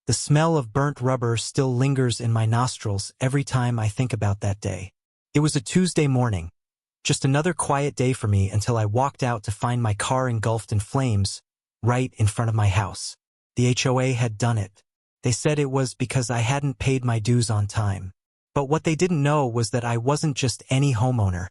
The smell of burnt rubber still lingers in my nostrils every time I think about that day. It was a Tuesday morning, just another quiet day for me until I walked out to find my car engulfed in flames right in front of my house. The HOA had done it. They said it was because I hadn't paid my dues on time. But what they didn't know was that I wasn't just any homeowner.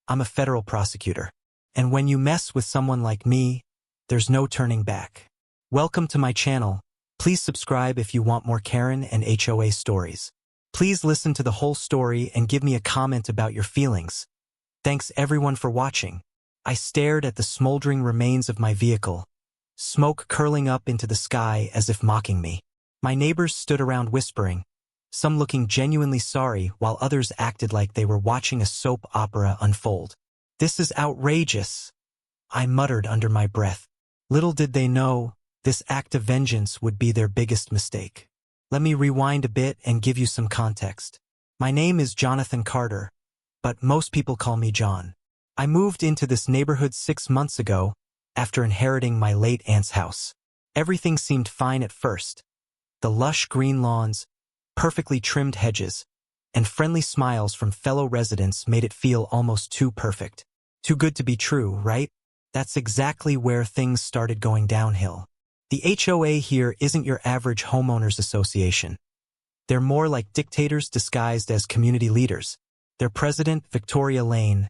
I'm a federal prosecutor. And when you mess with someone like me, there's no turning back. Welcome to my channel. Please subscribe if you want more Karen and HOA stories. Please listen to the whole story and give me a comment about your feelings. Thanks everyone for watching. I stared at the smoldering remains of my vehicle, smoke curling up into the sky as if mocking me. My neighbors stood around whispering, some looking genuinely sorry while others acted like they were watching a soap opera unfold. "This is outrageous," I muttered under my breath. Little did they know, this act of vengeance would be their biggest mistake. Let me rewind a bit and give you some context. My name is Jonathan Carter, but most people call me John. I moved into this neighborhood 6 months ago after inheriting my late aunt's house. Everything seemed fine at first. The lush green lawns, perfectly trimmed hedges, and friendly smiles from fellow residents made it feel almost too perfect. Too good to be true, right? That's exactly where things started going downhill. The HOA here isn't your average homeowners association. They're more like dictators disguised as community leaders. Their president, Victoria Lane,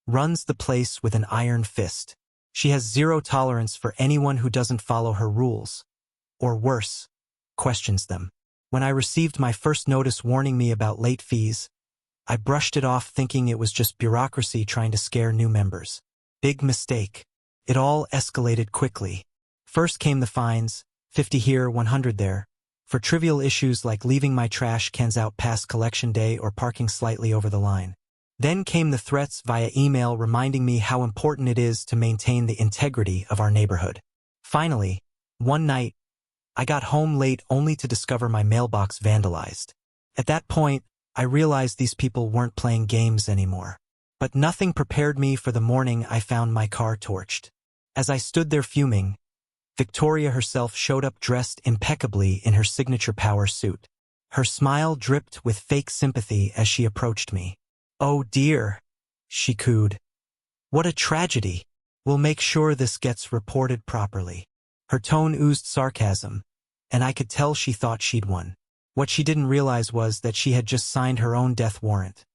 runs the place with an iron fist. She has zero tolerance for anyone who doesn't follow her rules, or worse, questions them. When I received my first notice warning me about late fees, I brushed it off thinking it was just bureaucracy trying to scare new members. Big mistake. It all escalated quickly. First came the fines, 50 here, 100 there, for trivial issues like leaving my trash cans out past collection day or parking slightly over the line. Then came the threats via email reminding me how important it is to maintain the integrity of our neighborhood. Finally, one night, I got home late only to discover my mailbox vandalized. At that point, I realized these people weren't playing games anymore. But nothing prepared me for the morning I found my car torched. As I stood there fuming, Victoria herself showed up dressed impeccably in her signature power suit. Her smile dripped with fake sympathy as she approached me. "Oh dear," she cooed. "What a tragedy. We'll make sure this gets reported properly." Her tone oozed sarcasm, and I could tell she thought she'd won. What she didn't realize was that she had just signed her own death warrant.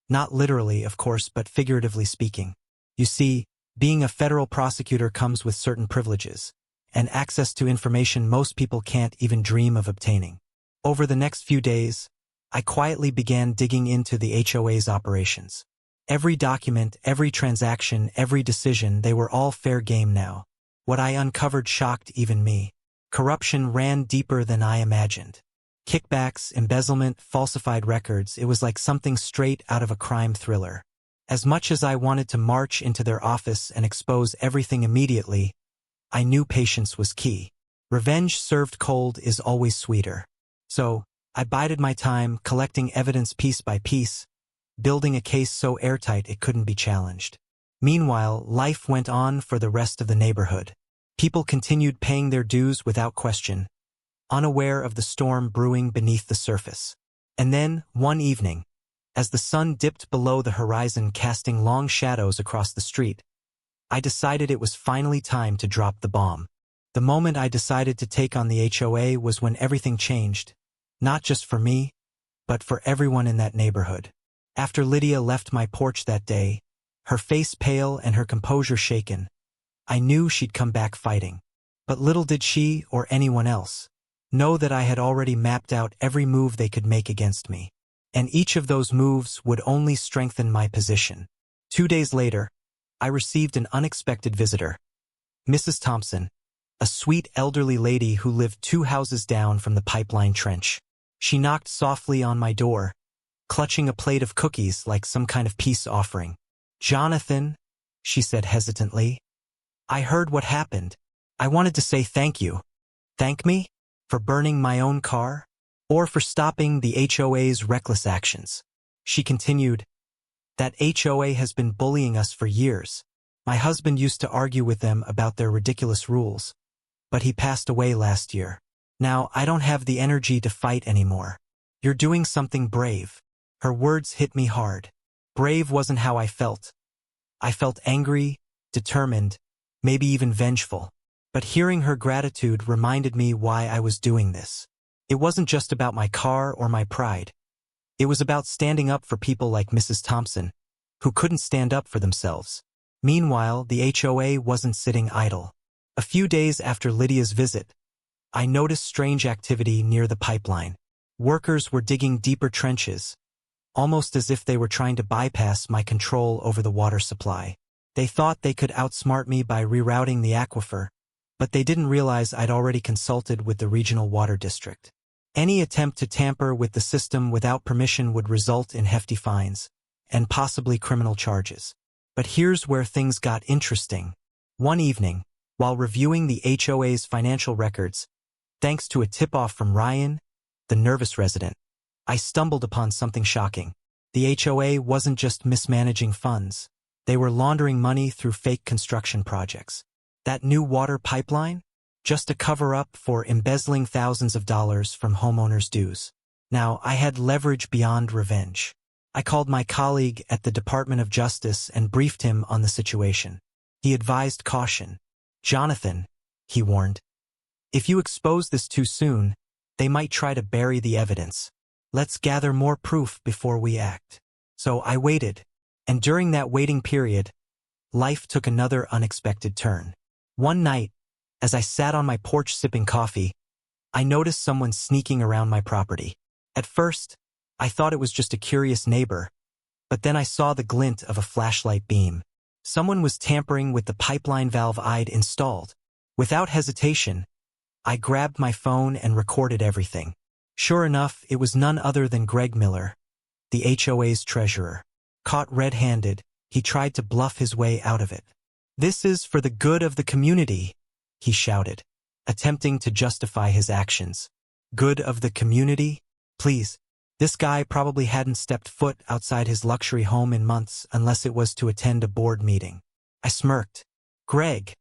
Not literally, of course, but figuratively speaking. You see, being a federal prosecutor comes with certain privileges, and access to information most people can't even dream of obtaining. Over the next few days, I quietly began digging into the HOA's operations. Every document, every transaction, every decision, they were all fair game now. What I uncovered shocked even me. Corruption ran deeper than I imagined. Kickbacks, embezzlement, falsified records, it was like something straight out of a crime thriller. As much as I wanted to march into their office and expose everything immediately, I knew patience was key. Revenge served cold is always sweeter. So, I bided my time, collecting evidence piece by piece, building a case so airtight it couldn't be challenged. Meanwhile, life went on for the rest of the neighborhood. People continued paying their dues without question, unaware of the storm brewing beneath the surface. And then, one evening, as the sun dipped below the horizon casting long shadows across the street, I decided it was finally time to drop the bomb. The moment I decided to take on the HOA was when everything changed, not just for me, but for everyone in that neighborhood. After Lydia left my porch that day, her face pale and her composure shaken, I knew she'd come back fighting. But little did she, or anyone else, know that I had already mapped out every move they could make against me. And each of those moves would only strengthen my position. 2 days later, I received an unexpected visitor. Mrs. Thompson, a sweet elderly lady who lived 2 houses down from the pipeline trench. She knocked softly on my door, clutching a plate of cookies like some kind of peace offering. "Jonathan," she said hesitantly, "I heard what happened. I wanted to say thank you." "Thank me? For burning my own car? Or for stopping the HOA's reckless actions?" She continued, "That HOA has been bullying us for years. My husband used to argue with them about their ridiculous rules, but he passed away last year. Now I don't have the energy to fight anymore. You're doing something brave. Her words hit me hard. Brave wasn't how I felt. I felt angry, determined, maybe even vengeful. But hearing her gratitude reminded me why I was doing this. It wasn't just about my car or my pride. It was about standing up for people like Mrs. Thompson, who couldn't stand up for themselves. Meanwhile, the HOA wasn't sitting idle. A few days after Lydia's visit, I noticed strange activity near the pipeline. Workers were digging deeper trenches, almost as if they were trying to bypass my control over the water supply. They thought they could outsmart me by rerouting the aquifer, but they didn't realize I'd already consulted with the regional water district. Any attempt to tamper with the system without permission would result in hefty fines and possibly criminal charges. But here's where things got interesting. One evening, while reviewing the HOA's financial records, thanks to a tip-off from Ryan, the nervous resident, I stumbled upon something shocking. The HOA wasn't just mismanaging funds. They were laundering money through fake construction projects. That new water pipeline? Just a cover-up for embezzling thousands of dollars from homeowners' dues. Now, I had leverage beyond revenge. I called my colleague at the Department of Justice and briefed him on the situation. He advised caution. "Jonathan," he warned, "if you expose this too soon, they might try to bury the evidence. Let's gather more proof before we act." So I waited, and during that waiting period, life took another unexpected turn. One night, as I sat on my porch sipping coffee, I noticed someone sneaking around my property. At first, I thought it was just a curious neighbor, but then I saw the glint of a flashlight beam. Someone was tampering with the pipeline valve I'd installed. Without hesitation, I grabbed my phone and recorded everything. Sure enough, it was none other than Greg Miller, the HOA's treasurer. Caught red-handed, he tried to bluff his way out of it. "This is for the good of the community," he shouted, attempting to justify his actions. Good of the community? Please. This guy probably hadn't stepped foot outside his luxury home in months unless it was to attend a board meeting. I smirked. "Greg,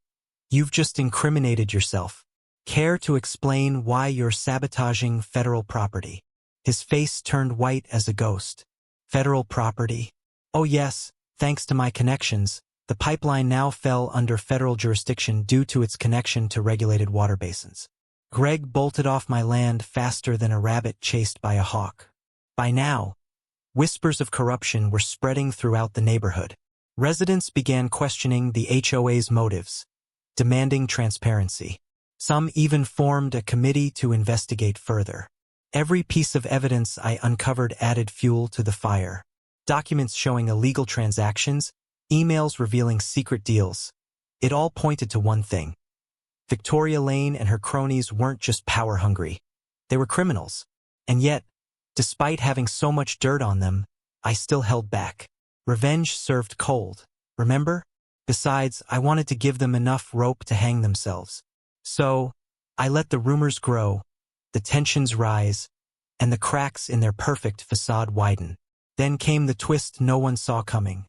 you've just incriminated yourself. Care to explain why you're sabotaging federal property?" His face turned white as a ghost. "Federal property? Oh yes, thanks to my connections, the pipeline now fell under federal jurisdiction due to its connection to regulated water basins." Greg bolted off my land faster than a rabbit chased by a hawk. By now, whispers of corruption were spreading throughout the neighborhood. Residents began questioning the HOA's motives, demanding transparency. Some even formed a committee to investigate further. Every piece of evidence I uncovered added fuel to the fire. Documents showing illegal transactions, emails revealing secret deals. It all pointed to one thing. Victoria Lane and her cronies weren't just power-hungry. They were criminals. And yet, despite having so much dirt on them, I still held back. Revenge served cold, remember? Besides, I wanted to give them enough rope to hang themselves. So, I let the rumors grow, the tensions rise, and the cracks in their perfect facade widen. Then came the twist no one saw coming.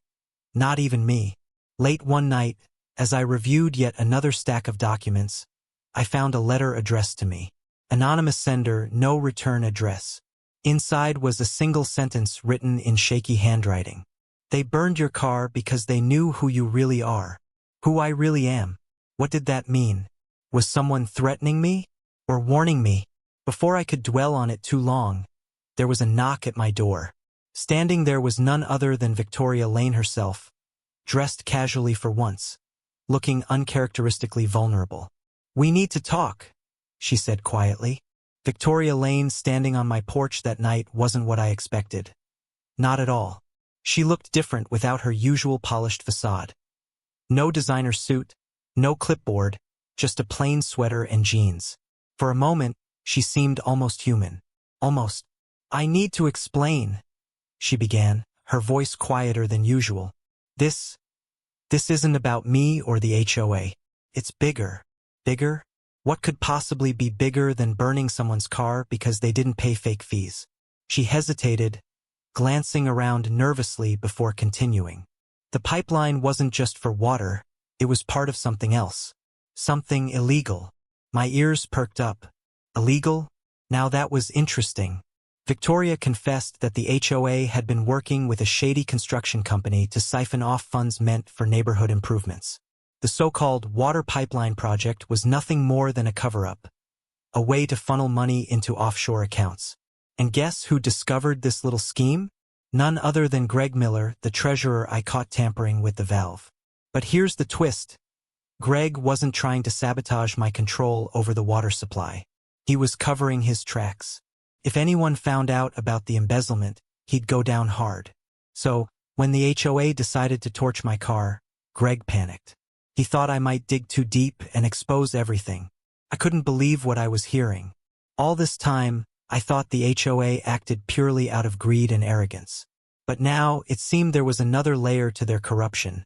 Not even me. Late one night, as I reviewed yet another stack of documents, I found a letter addressed to me. Anonymous sender, no return address. Inside was a single sentence written in shaky handwriting. "They burned your car because they knew who you really are. Who I really am." What did that mean? Was someone threatening me? Or warning me? Before I could dwell on it too long, there was a knock at my door. Standing there was none other than Victoria Lane herself, dressed casually for once, looking uncharacteristically vulnerable. "We need to talk," she said quietly. Victoria Lane standing on my porch that night wasn't what I expected. Not at all. She looked different without her usual polished facade. No designer suit, no clipboard, just a plain sweater and jeans. For a moment, she seemed almost human. Almost. "I need to explain," she began, her voice quieter than usual. This isn't about me or the HOA. It's bigger." Bigger? What could possibly be bigger than burning someone's car because they didn't pay fake fees? She hesitated, glancing around nervously before continuing. "The pipeline wasn't just for water, it was part of something else. Something illegal." My ears perked up. Illegal? Now that was interesting. Victoria confessed that the HOA had been working with a shady construction company to siphon off funds meant for neighborhood improvements. The so-called water pipeline project was nothing more than a cover-up, a way to funnel money into offshore accounts. And guess who discovered this little scheme? None other than Greg Miller, the treasurer I caught tampering with the valve. But here's the twist. Greg wasn't trying to sabotage my control over the water supply. He was covering his tracks. If anyone found out about the embezzlement, he'd go down hard. So, when the HOA decided to torch my car, Greg panicked. He thought I might dig too deep and expose everything. I couldn't believe what I was hearing. All this time, I thought the HOA acted purely out of greed and arrogance. But now, it seemed there was another layer to their corruption,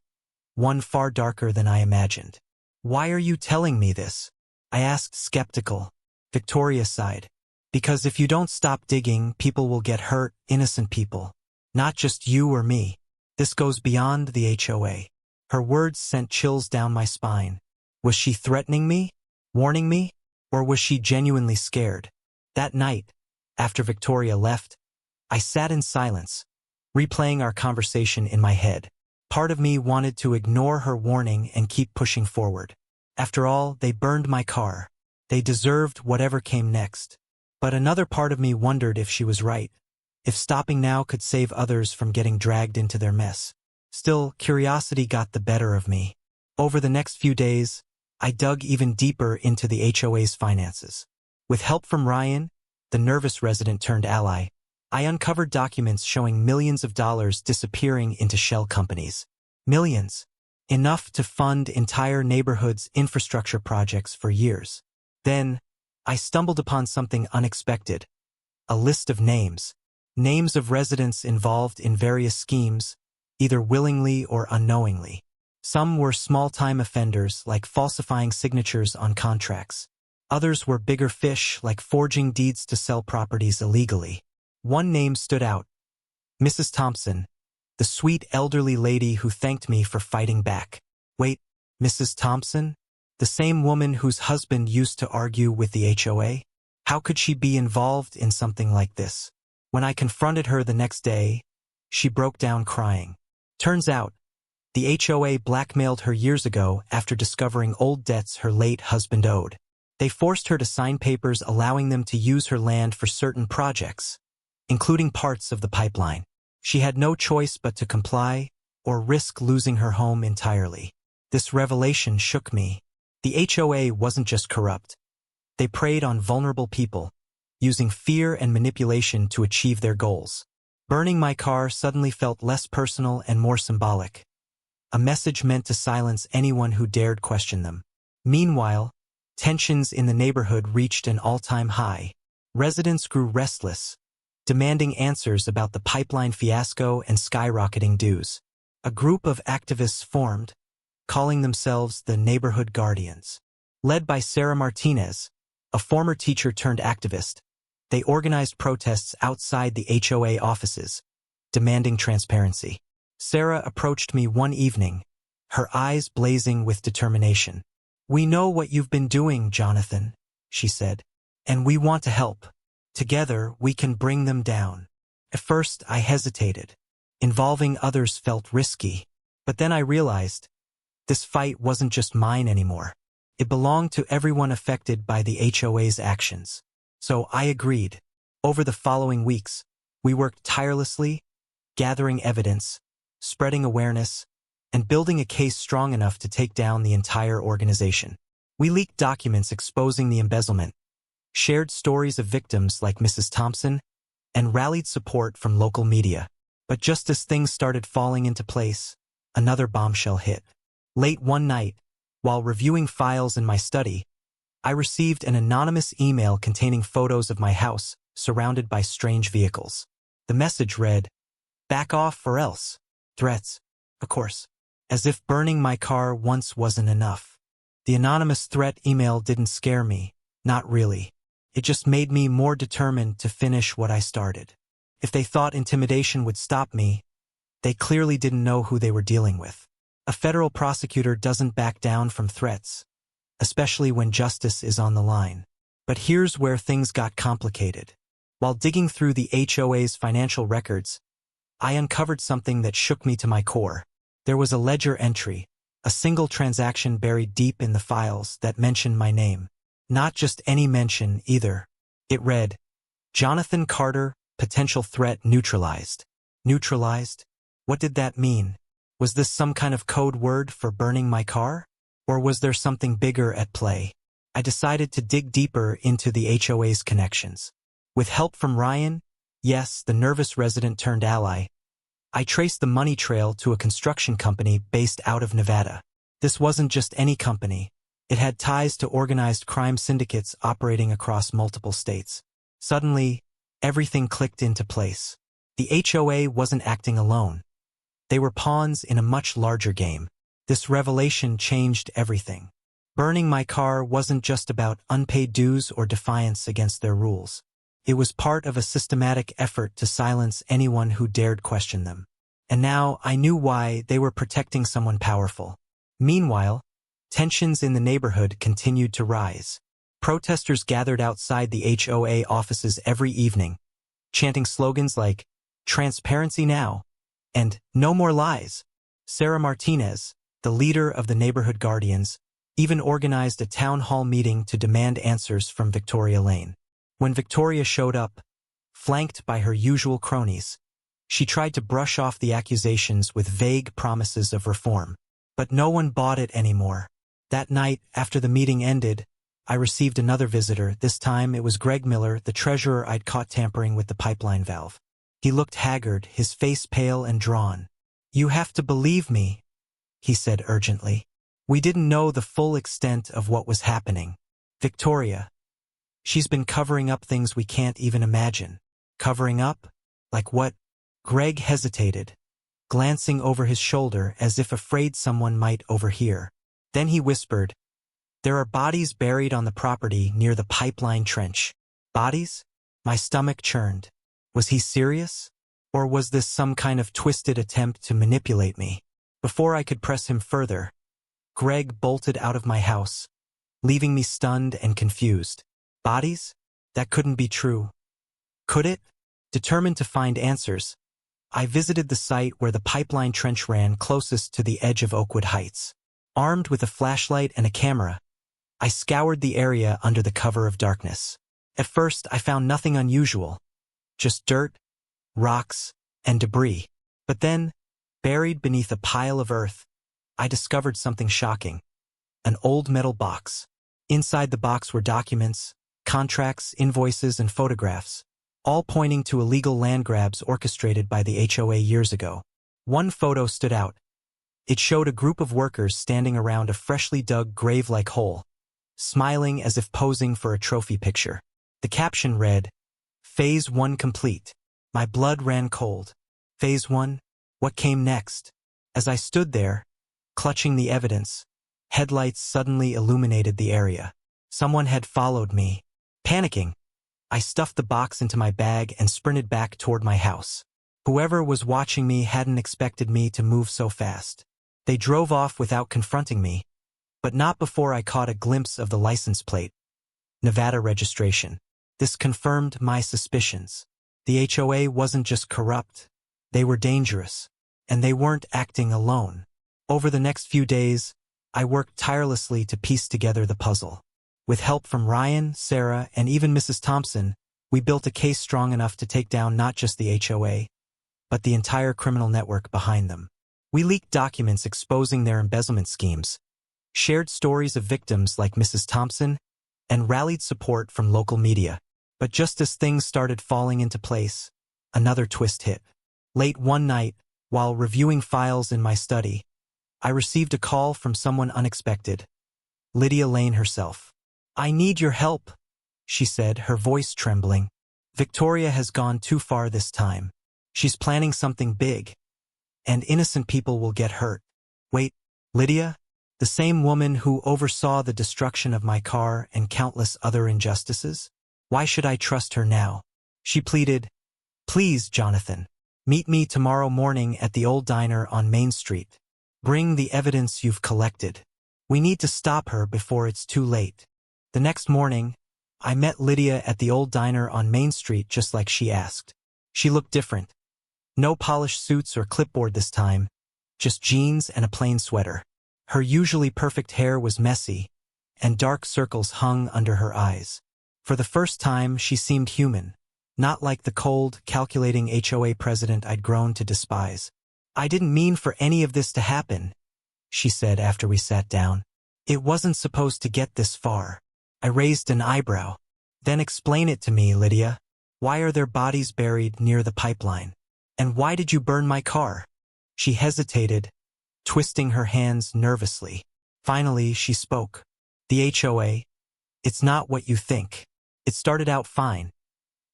one far darker than I imagined. Why are you telling me this? I asked, skeptical. Victoria sighed. Because if you don't stop digging, people will get hurt, innocent people. Not just you or me. This goes beyond the HOA. Her words sent chills down my spine. Was she threatening me? Warning me? Or was she genuinely scared? That night, after Victoria left, I sat in silence, replaying our conversation in my head. Part of me wanted to ignore her warning and keep pushing forward. After all, they burned my car. They deserved whatever came next. But another part of me wondered if she was right, if stopping now could save others from getting dragged into their mess. Still, curiosity got the better of me. Over the next few days, I dug even deeper into the HOA's finances. With help from Ryan, the nervous resident turned ally, I uncovered documents showing millions of dollars disappearing into shell companies. Millions. Enough to fund entire neighborhoods' infrastructure projects for years. Then, I stumbled upon something unexpected. A list of names. Names of residents involved in various schemes, either willingly or unknowingly. Some were small-time offenders, like falsifying signatures on contracts. Others were bigger fish, like forging deeds to sell properties illegally. One name stood out. Mrs. Thompson, the sweet elderly lady who thanked me for fighting back. Wait, Mrs. Thompson? The same woman whose husband used to argue with the HOA? How could she be involved in something like this? When I confronted her the next day, she broke down crying. Turns out, the HOA blackmailed her years ago after discovering old debts her late husband owed. They forced her to sign papers allowing them to use her land for certain projects, including parts of the pipeline. She had no choice but to comply or risk losing her home entirely. This revelation shook me. The HOA wasn't just corrupt. They preyed on vulnerable people, using fear and manipulation to achieve their goals. Burning my car suddenly felt less personal and more symbolic. A message meant to silence anyone who dared question them. Meanwhile, tensions in the neighborhood reached an all-time high. Residents grew restless, demanding answers about the pipeline fiasco and skyrocketing dues. A group of activists formed, calling themselves the Neighborhood Guardians. Led by Sarah Martinez, a former teacher turned activist, they organized protests outside the HOA offices, demanding transparency. Sarah approached me one evening, her eyes blazing with determination. "We know what you've been doing, Jonathan," she said, "and we want to help. Together, we can bring them down." At first, I hesitated. Involving others felt risky. But then I realized, this fight wasn't just mine anymore. It belonged to everyone affected by the HOA's actions. So I agreed. Over the following weeks, we worked tirelessly, gathering evidence, spreading awareness, and building a case strong enough to take down the entire organization. We leaked documents exposing the embezzlement, shared stories of victims like Mrs. Thompson, and rallied support from local media. But just as things started falling into place, another bombshell hit. Late one night, while reviewing files in my study, I received an anonymous email containing photos of my house, surrounded by strange vehicles. The message read, "Back off or else." Threats, of course. As if burning my car once wasn't enough. The anonymous threat email didn't scare me, not really. It just made me more determined to finish what I started. If they thought intimidation would stop me, they clearly didn't know who they were dealing with. A federal prosecutor doesn't back down from threats, especially when justice is on the line. But here's where things got complicated. While digging through the HOA's financial records, I uncovered something that shook me to my core. There was a ledger entry, a single transaction buried deep in the files that mentioned my name. Not just any mention, either. It read, Jonathan Carter, potential threat neutralized. Neutralized? What did that mean? Was this some kind of code word for burning my car? Or was there something bigger at play? I decided to dig deeper into the HOA's connections. With help from Ryan, yes, the nervous resident turned ally, I traced the money trail to a construction company based out of Nevada. This wasn't just any company. It had ties to organized crime syndicates operating across multiple states. Suddenly, everything clicked into place. The HOA wasn't acting alone. They were pawns in a much larger game. This revelation changed everything. Burning my car wasn't just about unpaid dues or defiance against their rules. It was part of a systematic effort to silence anyone who dared question them. And now I knew why they were protecting someone powerful. Meanwhile, tensions in the neighborhood continued to rise. Protesters gathered outside the HOA offices every evening, chanting slogans like, "Transparency now," and "No more lies." Sarah Martinez, the leader of the neighborhood guardians, even organized a town hall meeting to demand answers from Victoria Lane. When Victoria showed up, flanked by her usual cronies, she tried to brush off the accusations with vague promises of reform. But no one bought it anymore. That night, after the meeting ended, I received another visitor. This time it was Greg Miller, the treasurer I'd caught tampering with the pipeline valve. He looked haggard, his face pale and drawn. "You have to believe me," he said urgently. "We didn't know the full extent of what was happening. Victoria. She's been covering up things we can't even imagine." Covering up? Like what? Greg hesitated, glancing over his shoulder as if afraid someone might overhear. Then he whispered, "There are bodies buried on the property near the pipeline trench." Bodies? My stomach churned. Was he serious? Or was this some kind of twisted attempt to manipulate me? Before I could press him further, Greg bolted out of my house, leaving me stunned and confused. Bodies? That couldn't be true. Could it? Determined to find answers, I visited the site where the pipeline trench ran closest to the edge of Oakwood Heights. Armed with a flashlight and a camera, I scoured the area under the cover of darkness. At first, I found nothing unusual, just dirt, rocks, and debris. But then, buried beneath a pile of earth, I discovered something shocking. An old metal box. Inside the box were documents, contracts, invoices, and photographs, all pointing to illegal land grabs orchestrated by the HOA years ago. One photo stood out. It showed a group of workers standing around a freshly dug grave-like hole, smiling as if posing for a trophy picture. The caption read, "Phase 1 complete." My blood ran cold. Phase 1? What came next? As I stood there, clutching the evidence, headlights suddenly illuminated the area. Someone had followed me. Panicking, I stuffed the box into my bag and sprinted back toward my house. Whoever was watching me hadn't expected me to move so fast. They drove off without confronting me, but not before I caught a glimpse of the license plate. Nevada registration. This confirmed my suspicions. The HOA wasn't just corrupt, they were dangerous, and they weren't acting alone. Over the next few days, I worked tirelessly to piece together the puzzle. With help from Ryan, Sarah, and even Mrs. Thompson, we built a case strong enough to take down not just the HOA, but the entire criminal network behind them. We leaked documents exposing their embezzlement schemes, shared stories of victims like Mrs. Thompson, and rallied support from local media. But just as things started falling into place, another twist hit. Late one night, while reviewing files in my study, I received a call from someone unexpected. Lydia Lane herself. "I need your help," she said, her voice trembling. "Victoria has gone too far this time. She's planning something big, and innocent people will get hurt." Wait, Lydia? The same woman who oversaw the destruction of my car and countless other injustices? Why should I trust her now? She pleaded, "Please, Jonathan, meet me tomorrow morning at the old diner on Main Street. Bring the evidence you've collected. We need to stop her before it's too late." The next morning, I met Lydia at the old diner on Main Street just like she asked. She looked different. No polished suits or clipboard this time, just jeans and a plain sweater. Her usually perfect hair was messy, and dark circles hung under her eyes. For the first time, she seemed human, not like the cold, calculating HOA president I'd grown to despise. "I didn't mean for any of this to happen," she said after we sat down. "It wasn't supposed to get this far." I raised an eyebrow. "Then explain it to me, Lydia. Why are there bodies buried near the pipeline? And why did you burn my car?" She hesitated, twisting her hands nervously. Finally, she spoke. "The HOA, it's not what you think. It started out fine.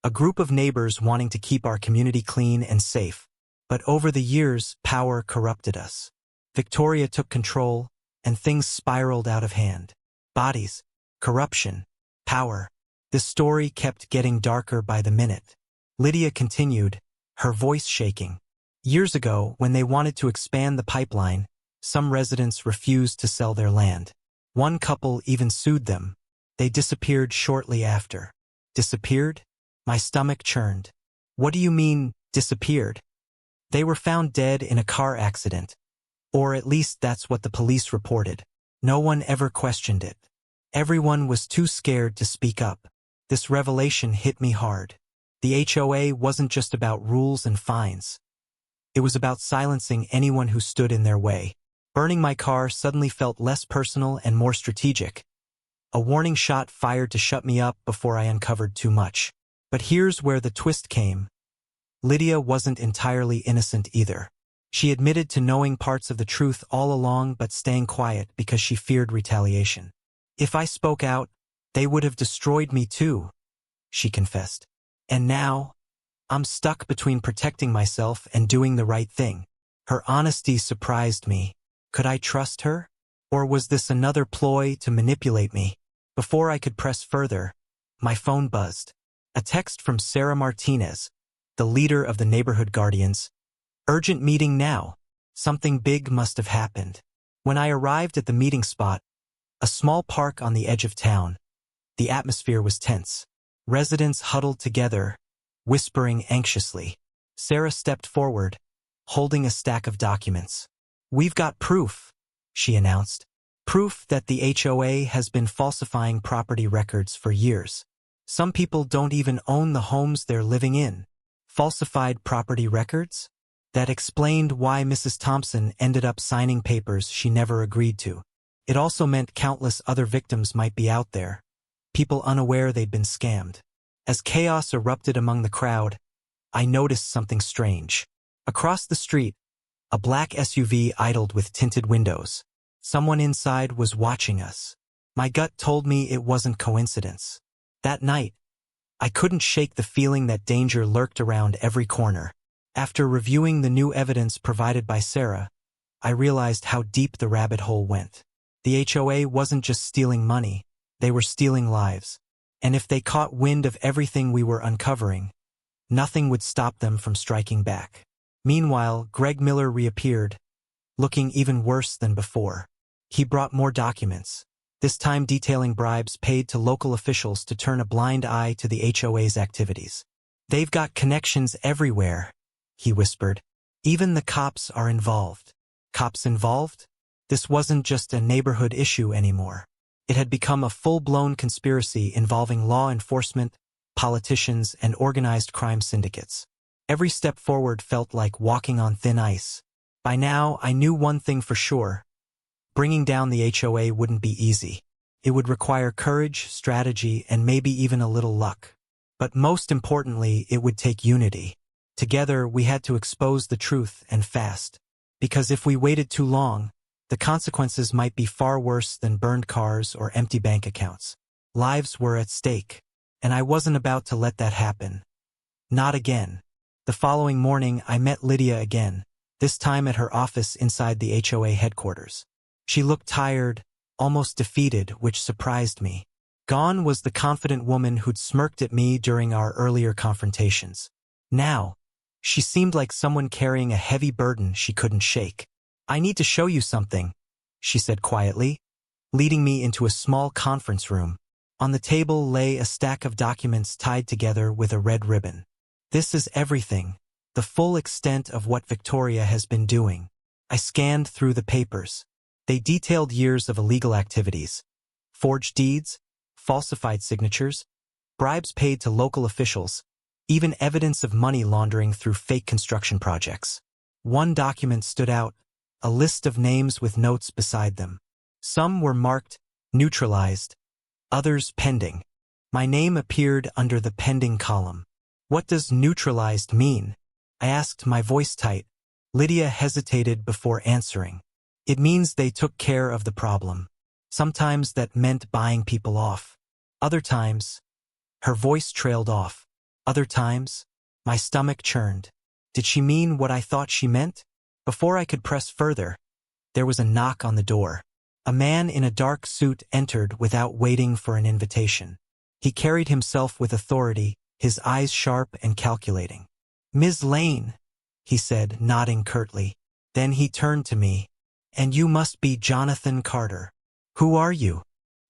A group of neighbors wanting to keep our community clean and safe. But over the years, power corrupted us. Victoria took control, and things spiraled out of hand. Bodies, corruption, power. The story kept getting darker by the minute." Lydia continued, her voice shaking. "Years ago, when they wanted to expand the pipeline, some residents refused to sell their land. One couple even sued them. They disappeared shortly after." "Disappeared?" My stomach churned. "What do you mean, disappeared?" "They were found dead in a car accident. Or at least that's what the police reported. No one ever questioned it. Everyone was too scared to speak up." This revelation hit me hard. The HOA wasn't just about rules and fines. It was about silencing anyone who stood in their way. Burning my car suddenly felt less personal and more strategic. A warning shot fired to shut me up before I uncovered too much. But here's where the twist came. Lydia wasn't entirely innocent either. She admitted to knowing parts of the truth all along but staying quiet because she feared retaliation. "If I spoke out, they would have destroyed me too," she confessed. "And now, I'm stuck between protecting myself and doing the right thing." Her honesty surprised me. Could I trust her? Or was this another ploy to manipulate me? Before I could press further, my phone buzzed. A text from Sarah Martinez, the leader of the neighborhood guardians. "Urgent meeting now. Something big must have happened." When I arrived at the meeting spot, a small park on the edge of town, the atmosphere was tense. Residents huddled together, whispering anxiously. Sarah stepped forward, holding a stack of documents. "We've got proof," she announced. "Proof that the HOA has been falsifying property records for years. Some people don't even own the homes they're living in." Falsified property records? That explained why Mrs. Thompson ended up signing papers she never agreed to. It also meant countless other victims might be out there, people unaware they'd been scammed. As chaos erupted among the crowd, I noticed something strange. Across the street, a black SUV idled with tinted windows. Someone inside was watching us. My gut told me it wasn't coincidence. That night, I couldn't shake the feeling that danger lurked around every corner. After reviewing the new evidence provided by Sarah, I realized how deep the rabbit hole went. The HOA wasn't just stealing money, they were stealing lives. And if they caught wind of everything we were uncovering, nothing would stop them from striking back. Meanwhile, Greg Miller reappeared, looking even worse than before. He brought more documents, this time detailing bribes paid to local officials to turn a blind eye to the HOA's activities. "They've got connections everywhere," he whispered. "Even the cops are involved." Cops involved? This wasn't just a neighborhood issue anymore. It had become a full-blown conspiracy involving law enforcement, politicians, and organized crime syndicates. Every step forward felt like walking on thin ice. By now, I knew one thing for sure. Bringing down the HOA wouldn't be easy. It would require courage, strategy, and maybe even a little luck. But most importantly, it would take unity. Together, we had to expose the truth and fast. Because if we waited too long, the consequences might be far worse than burned cars or empty bank accounts. Lives were at stake, and I wasn't about to let that happen. Not again. The following morning, I met Lydia again, this time at her office inside the HOA headquarters. She looked tired, almost defeated, which surprised me. Gone was the confident woman who'd smirked at me during our earlier confrontations. Now, she seemed like someone carrying a heavy burden she couldn't shake. "I need to show you something," she said quietly, leading me into a small conference room. On the table lay a stack of documents tied together with a red ribbon. This is everything, the full extent of what Victoria has been doing. I scanned through the papers. They detailed years of illegal activities, forged deeds, falsified signatures, bribes paid to local officials, even evidence of money laundering through fake construction projects. One document stood out, a list of names with notes beside them. Some were marked neutralized, others pending. My name appeared under the pending column. What does neutralized mean? I asked, my voice tight. Lydia hesitated before answering. It means they took care of the problem. Sometimes that meant buying people off. Other times, her voice trailed off. Other times, my stomach churned. Did she mean what I thought she meant? Before I could press further, there was a knock on the door. A man in a dark suit entered without waiting for an invitation. He carried himself with authority, his eyes sharp and calculating. "Ms. Lane," he said, nodding curtly. Then he turned to me. "And you must be Jonathan Carter. Who are you?"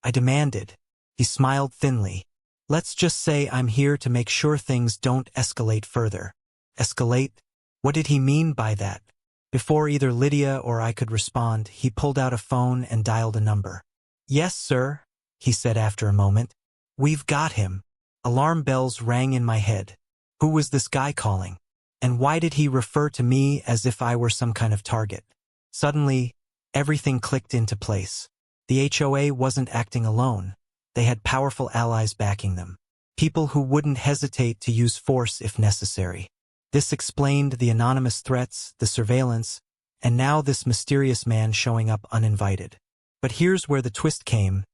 I demanded. He smiled thinly. "Let's just say I'm here to make sure things don't escalate further." Escalate? What did he mean by that? Before either Lydia or I could respond, he pulled out a phone and dialed a number. "Yes, sir," he said after a moment. "We've got him." Alarm bells rang in my head. Who was this guy calling? And why did he refer to me as if I were some kind of target? Suddenly, everything clicked into place. The HOA wasn't acting alone. They had powerful allies backing them. People who wouldn't hesitate to use force if necessary. This explained the anonymous threats, the surveillance, and now this mysterious man showing up uninvited. But here's where the twist came.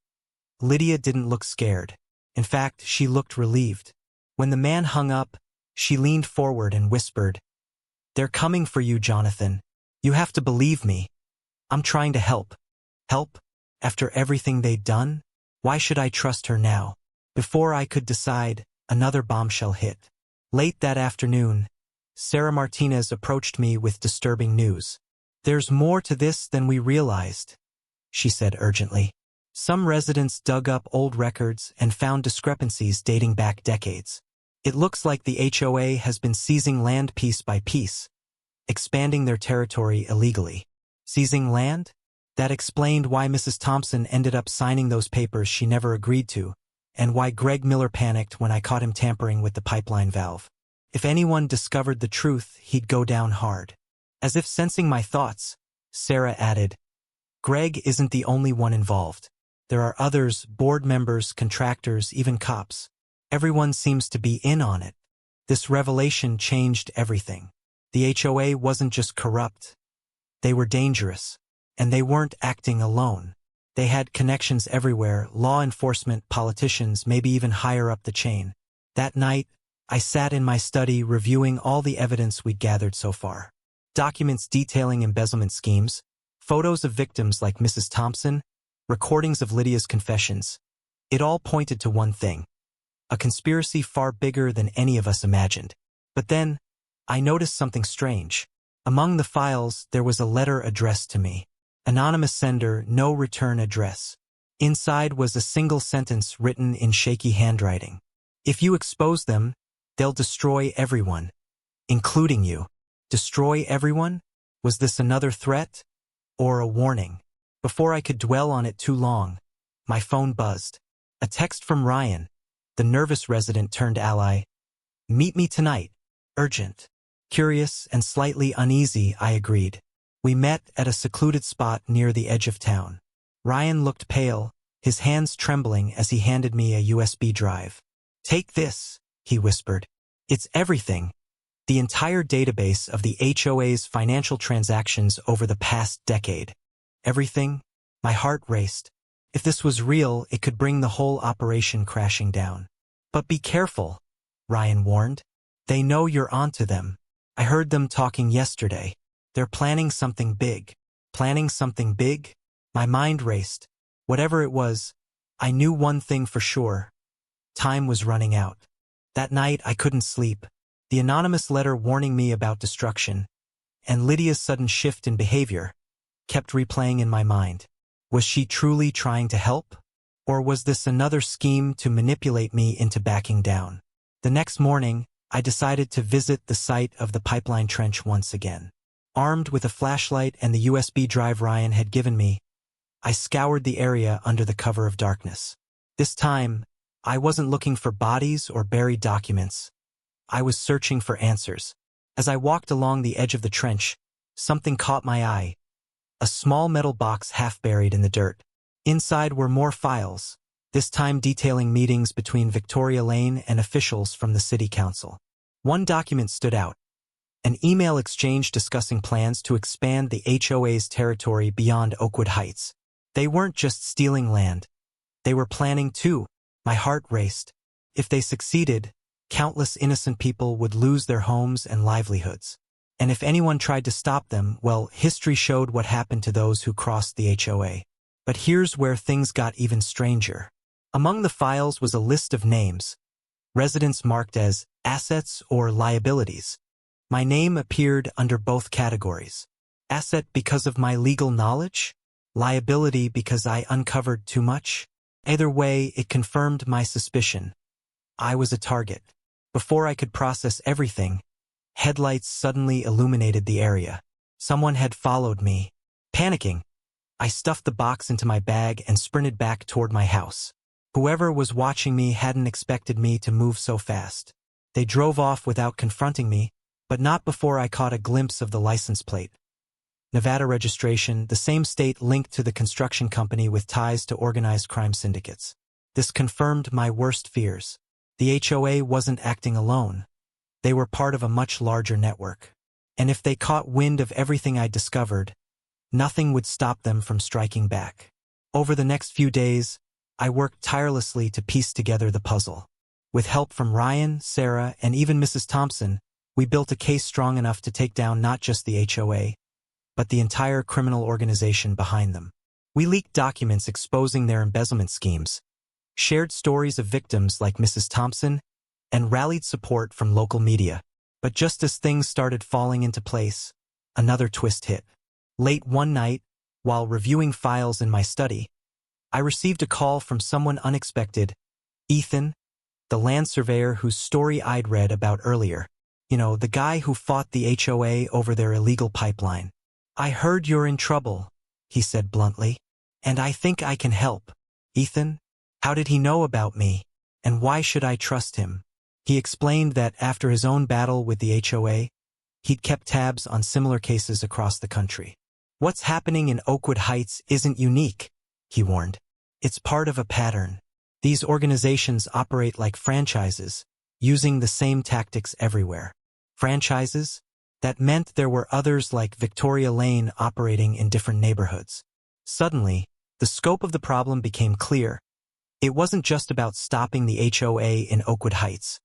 Lydia didn't look scared. In fact, she looked relieved. When the man hung up, she leaned forward and whispered, "They're coming for you, Jonathan. You have to believe me. I'm trying to help." Help? After everything they'd done? Why should I trust her now? Before I could decide, another bombshell hit. Late that afternoon, Sarah Martinez approached me with disturbing news. "There's more to this than we realized," she said urgently. Some residents dug up old records and found discrepancies dating back decades. It looks like the HOA has been seizing land piece by piece, expanding their territory illegally. Seizing land? That explained why Mrs. Thompson ended up signing those papers she never agreed to, and why Greg Miller panicked when I caught him tampering with the pipeline valve. If anyone discovered the truth, he'd go down hard. As if sensing my thoughts, Sarah added, "Greg isn't the only one involved. There are others, board members, contractors, even cops. Everyone seems to be in on it." This revelation changed everything. The HOA wasn't just corrupt. They were dangerous. And they weren't acting alone. They had connections everywhere, law enforcement, politicians, maybe even higher up the chain. That night, I sat in my study reviewing all the evidence we'd gathered so far. Documents detailing embezzlement schemes, photos of victims like Mrs. Thompson, recordings of Lydia's confessions. It all pointed to one thing: a conspiracy far bigger than any of us imagined. But then, I noticed something strange. Among the files, there was a letter addressed to me. Anonymous sender, no return address. Inside was a single sentence written in shaky handwriting. "If you expose them, they'll destroy everyone, including you." Destroy everyone? Was this another threat? Or a warning? Before I could dwell on it too long, my phone buzzed. A text from Ryan, the nervous resident turned ally. "Meet me tonight. Urgent." Curious and slightly uneasy, I agreed. We met at a secluded spot near the edge of town. Ryan looked pale, his hands trembling as he handed me a USB drive. "Take this," he whispered. "It's everything. The entire database of the HOA's financial transactions over the past decade." Everything? My heart raced. If this was real, it could bring the whole operation crashing down. "But be careful," Ryan warned. "They know you're onto them. I heard them talking yesterday. They're planning something big." Planning something big? My mind raced. Whatever it was, I knew one thing for sure. Time was running out. That night, I couldn't sleep. The anonymous letter warning me about destruction, and Lydia's sudden shift in behavior, kept replaying in my mind. Was she truly trying to help? Or was this another scheme to manipulate me into backing down? The next morning, I decided to visit the site of the pipeline trench once again. Armed with a flashlight and the USB drive Ryan had given me, I scoured the area under the cover of darkness. This time, I wasn't looking for bodies or buried documents. I was searching for answers. As I walked along the edge of the trench, something caught my eye. A small metal box half buried in the dirt. Inside were more files, this time detailing meetings between Victoria Lane and officials from the city council. One document stood out, an email exchange discussing plans to expand the HOA's territory beyond Oakwood Heights. They weren't just stealing land. They were planning too. My heart raced. If they succeeded, countless innocent people would lose their homes and livelihoods. And if anyone tried to stop them, well, history showed what happened to those who crossed the HOA. But here's where things got even stranger. Among the files was a list of names, residents marked as assets or liabilities. My name appeared under both categories. Asset because of my legal knowledge, liability because I uncovered too much. Either way, it confirmed my suspicion. I was a target. Before I could process everything, headlights suddenly illuminated the area. Someone had followed me. Panicking, I stuffed the box into my bag and sprinted back toward my house. Whoever was watching me hadn't expected me to move so fast. They drove off without confronting me, but not before I caught a glimpse of the license plate. Nevada registration, the same state linked to the construction company with ties to organized crime syndicates. This confirmed my worst fears. The HOA wasn't acting alone. They were part of a much larger network. And if they caught wind of everything I'd discovered, nothing would stop them from striking back. Over the next few days, I worked tirelessly to piece together the puzzle. With help from Ryan, Sarah, and even Mrs. Thompson, we built a case strong enough to take down not just the HOA, but the entire criminal organization behind them. We leaked documents exposing their embezzlement schemes, shared stories of victims like Mrs. Thompson, and rallied support from local media. But just as things started falling into place, another twist hit. Late one night, while reviewing files in my study, I received a call from someone unexpected. Ethan, the land surveyor whose story I'd read about earlier. You know, the guy who fought the HOA over their illegal pipeline. "I heard you're in trouble," he said bluntly, "and I think I can help." Ethan? How did he know about me? And why should I trust him? He explained that after his own battle with the HOA, he'd kept tabs on similar cases across the country. "What's happening in Oakwood Heights isn't unique," he warned. "It's part of a pattern. These organizations operate like franchises, using the same tactics everywhere." Franchises? That meant there were others like Victoria Lane operating in different neighborhoods. Suddenly, the scope of the problem became clear. It wasn't just about stopping the HOA in Oakwood Heights.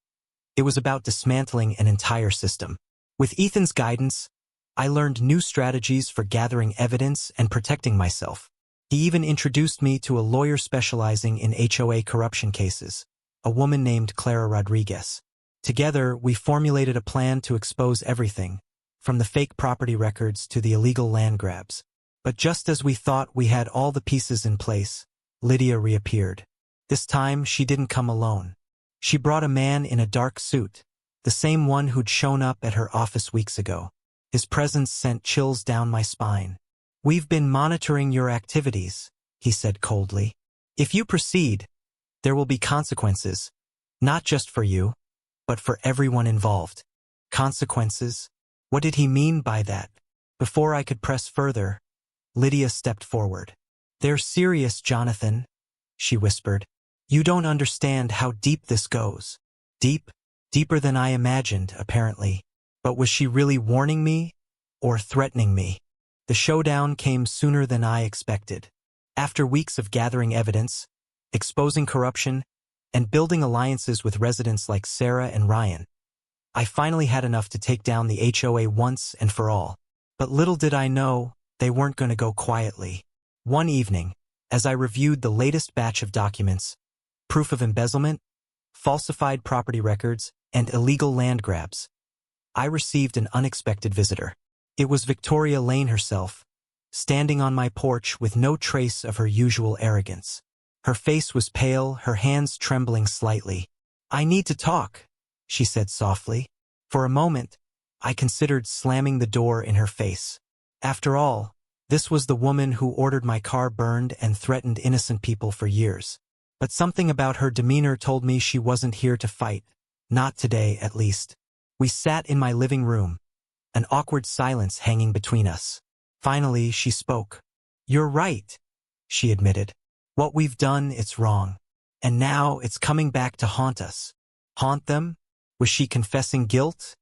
It was about dismantling an entire system. With Ethan's guidance, I learned new strategies for gathering evidence and protecting myself. He even introduced me to a lawyer specializing in HOA corruption cases, a woman named Clara Rodriguez. Together, we formulated a plan to expose everything, from the fake property records to the illegal land grabs. But just as we thought we had all the pieces in place, Lydia reappeared. This time, she didn't come alone. She brought a man in a dark suit, the same one who'd shown up at her office weeks ago. His presence sent chills down my spine. "We've been monitoring your activities," he said coldly. "If you proceed, there will be consequences, not just for you, but for everyone involved." Consequences? What did he mean by that? Before I could press further, Lydia stepped forward. "They're serious, Jonathan," she whispered. "You don't understand how deep this goes." Deep? Deeper than I imagined, apparently. But was she really warning me or threatening me? The showdown came sooner than I expected. After weeks of gathering evidence, exposing corruption, and building alliances with residents like Sarah and Ryan, I finally had enough to take down the HOA once and for all. But little did I know, they weren't going to go quietly. One evening, as I reviewed the latest batch of documents, proof of embezzlement, falsified property records, and illegal land grabs, I received an unexpected visitor. It was Victoria Lane herself, standing on my porch with no trace of her usual arrogance. Her face was pale, her hands trembling slightly. "I need to talk," she said softly. For a moment, I considered slamming the door in her face. After all, this was the woman who ordered my car burned and threatened innocent people for years. But something about her demeanor told me she wasn't here to fight. Not today, at least. We sat in my living room, an awkward silence hanging between us. Finally, she spoke. "You're right," she admitted. "What we've done, it's wrong. And now it's coming back to haunt us." Haunt them? Was she confessing guilt?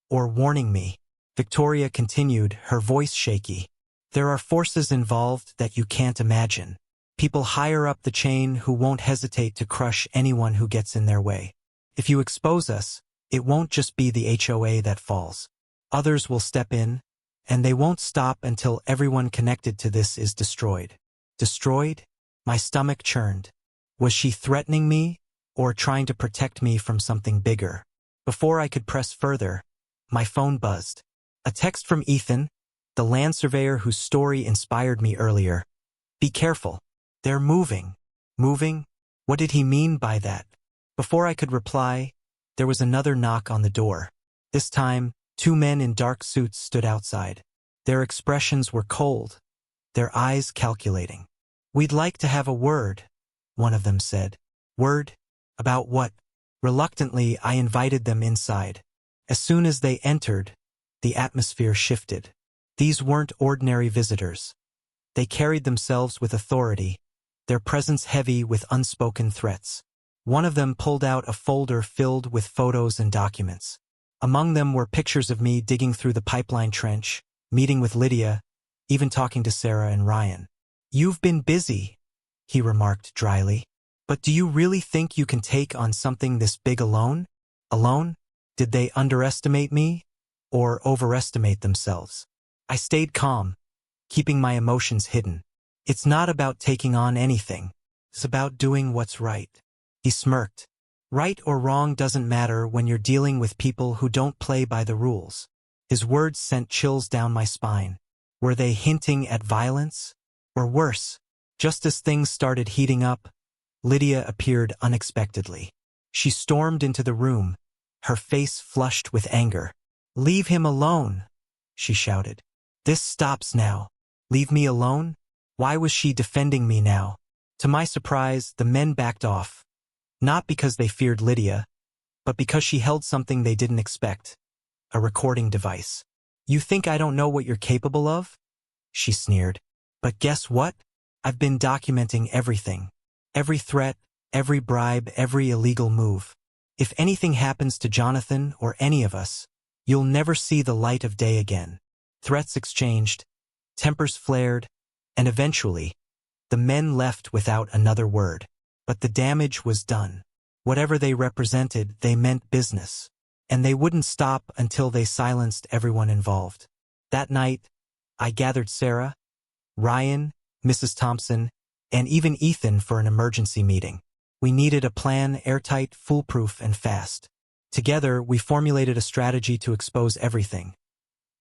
Or warning me? Victoria continued, her voice shaky. "There are forces involved that you can't imagine. People higher up the chain who won't hesitate to crush anyone who gets in their way. If you expose us, it won't just be the HOA that falls. Others will step in, and they won't stop until everyone connected to this is destroyed." Destroyed? My stomach churned. Was she threatening me, or trying to protect me from something bigger? Before I could press further, my phone buzzed. A text from Ethan, the land surveyor whose story inspired me earlier. "Be careful. They're moving." Moving? What did he mean by that? Before I could reply, there was another knock on the door. This time, 2 men in dark suits stood outside. Their expressions were cold, their eyes calculating. "We'd like to have a word," one of them said. "Word? About what?" Reluctantly, I invited them inside. As soon as they entered, the atmosphere shifted. These weren't ordinary visitors. They carried themselves with authority, their presence heavy with unspoken threats. One of them pulled out a folder filled with photos and documents. Among them were pictures of me digging through the pipeline trench, meeting with Lydia, even talking to Sarah and Ryan. "You've been busy," he remarked dryly. "But do you really think you can take on something this big alone? Alone? Did they underestimate me, or overestimate themselves?" I stayed calm, keeping my emotions hidden. "It's not about taking on anything. It's about doing what's right." He smirked. "Right or wrong doesn't matter when you're dealing with people who don't play by the rules." His words sent chills down my spine. Were they hinting at violence? Or worse? Just as things started heating up, Lydia appeared unexpectedly. She stormed into the room, her face flushed with anger. "Leave him alone," she shouted. "This stops now. Leave me alone?" Why was she defending me now? To my surprise, the men backed off. Not because they feared Lydia, but because she held something they didn't expect. A recording device. "You think I don't know what you're capable of?" she sneered. "But guess what? I've been documenting everything. Every threat, every bribe, every illegal move. If anything happens to Jonathan or any of us, you'll never see the light of day again." Threats exchanged, tempers flared, and eventually, the men left without another word. But the damage was done. Whatever they represented, they meant business. And they wouldn't stop until they silenced everyone involved. That night, I gathered Sarah, Ryan, Mrs. Thompson, and even Ethan for an emergency meeting. We needed a plan airtight, foolproof, and fast. Together, we formulated a strategy to expose everything.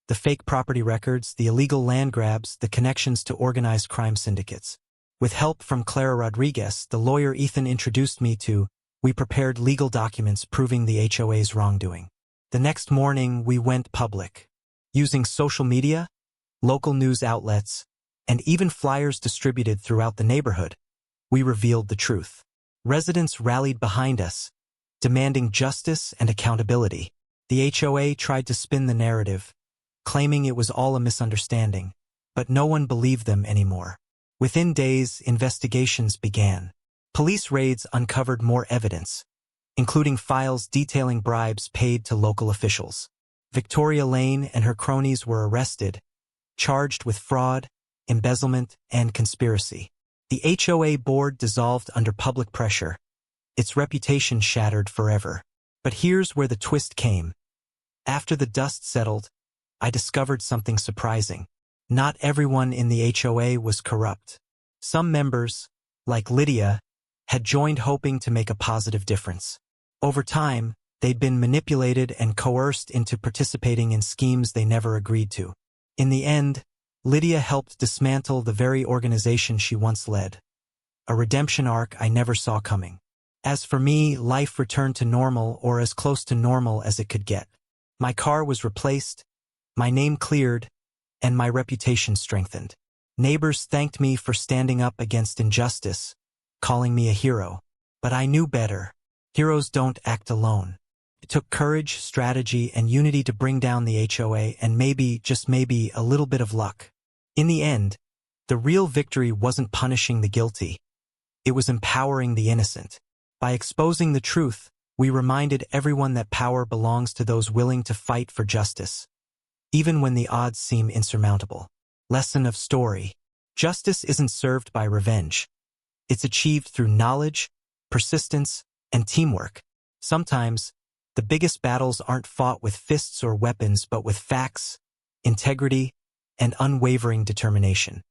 The fake property records, the illegal land grabs, the connections to organized crime syndicates. With help from Clara Rodriguez, the lawyer Ethan introduced me to, we prepared legal documents proving the HOA's wrongdoing. The next morning, we went public. Using social media, local news outlets, and even flyers distributed throughout the neighborhood, we revealed the truth. Residents rallied behind us, demanding justice and accountability. The HOA tried to spin the narrative, claiming it was all a misunderstanding, but no one believed them anymore. Within days, investigations began. Police raids uncovered more evidence, including files detailing bribes paid to local officials. Victoria Lane and her cronies were arrested, charged with fraud, embezzlement, and conspiracy. The HOA board dissolved under public pressure, its reputation shattered forever. But here's where the twist came. After the dust settled, I discovered something surprising. Not everyone in the HOA was corrupt. Some members, like Lydia, had joined hoping to make a positive difference. Over time, they'd been manipulated and coerced into participating in schemes they never agreed to. In the end, Lydia helped dismantle the very organization she once led. a redemption arc I never saw coming. As for me, life returned to normal, or as close to normal as it could get. My car was replaced, my name cleared, and my reputation strengthened. Neighbors thanked me for standing up against injustice, calling me a hero. But I knew better. Heroes don't act alone. It took courage, strategy, and unity to bring down the HOA, and maybe, just maybe, a little bit of luck. In the end, the real victory wasn't punishing the guilty. It was empowering the innocent. By exposing the truth, we reminded everyone that power belongs to those willing to fight for justice, even when the odds seem insurmountable. Lesson of story. Justice isn't served by revenge. It's achieved through knowledge, persistence, and teamwork. Sometimes, the biggest battles aren't fought with fists or weapons, but with facts, integrity, and unwavering determination.